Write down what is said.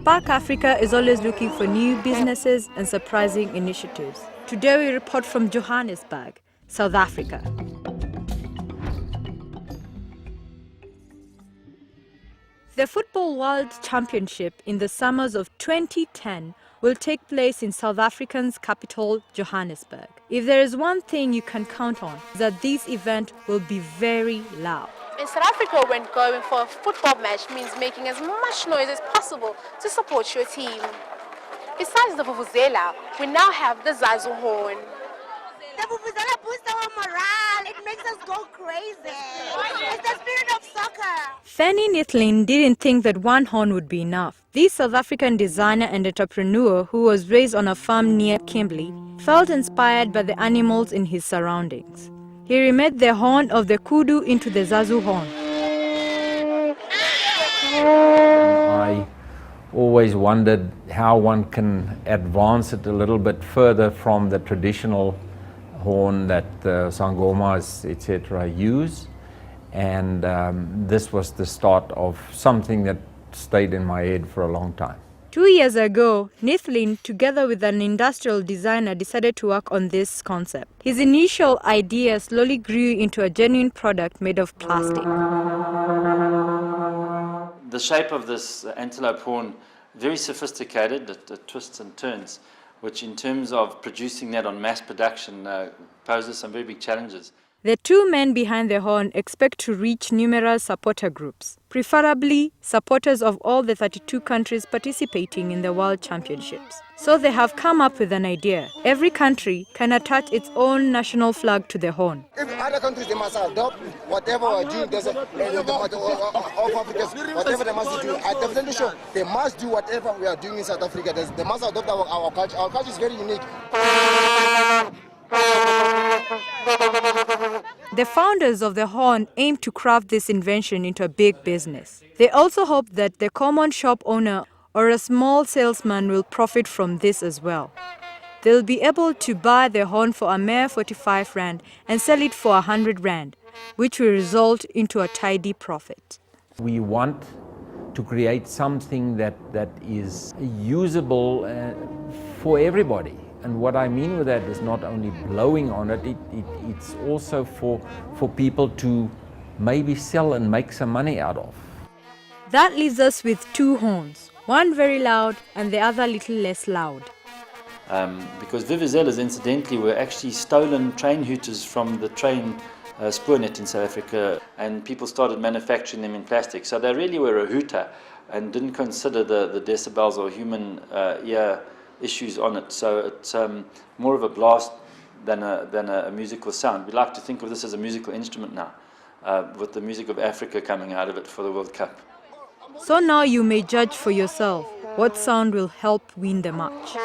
Spark Africa is always looking for new businesses and surprising initiatives. Today we report from Johannesburg, South Africa. The Football World Championship in the summers of 2010 will take place in South Africa's capital, Johannesburg. If there is one thing you can count on, is that this event will be very loud. In South Africa, when going for a football match means making as much noise as possible to support your team. Besides the vuvuzela, we now have the Zazu horn. The vuvuzela boosts our morale. It makes us go crazy. It's the spirit of soccer. Fanny Nithlin didn't think that one horn would be enough. This South African designer and entrepreneur, who was raised on a farm near Kimberley, felt inspired by the animals in his surroundings. He remade the horn of the kudu into the Zazu horn. I always wondered how one can advance it a little bit further from the traditional horn that the sangomas, etc. use. And this was the start of something that stayed in my head for a long time. 2 years ago, Nithlin, together with an industrial designer, decided to work on this concept. His initial idea slowly grew into a genuine product made of plastic. The shape of this antelope horn, very sophisticated, it twists and turns, which in terms of producing that on mass production poses some very big challenges. The two men behind the horn expect to reach numerous supporter groups, preferably supporters of all the 32 countries participating in the World Championships. So they have come up with an idea. Every country can attach its own national flag to the horn. If other countries, they must adopt whatever we're doing, whatever they must do. I'm definitely sure they must do whatever we are doing in South Africa. They must adopt our culture. Our culture is very unique. The founders of the horn aim to craft this invention into a big business. They also hope that the common shop owner or a small salesman will profit from this as well. They'll be able to buy the horn for a mere 45 rand and sell it for 100 rand, which will result into a tidy profit. We want to create something that is usable for everybody. And what I mean with that is not only blowing on it, it's also for people to maybe sell and make some money out of. That leaves us with two horns, one very loud and the other a little less loud. Because vuvuzelas, incidentally, were actually stolen train hooters from the train spoornet in South Africa, and people started manufacturing them in plastic. So they really were a hooter and didn't consider the decibels or human ear issues on it. So it's more of a blast than a musical sound. We like to think of this as a musical instrument now, with the music of Africa coming out of it for the World Cup. So now you may judge for yourself what sound will help win the match.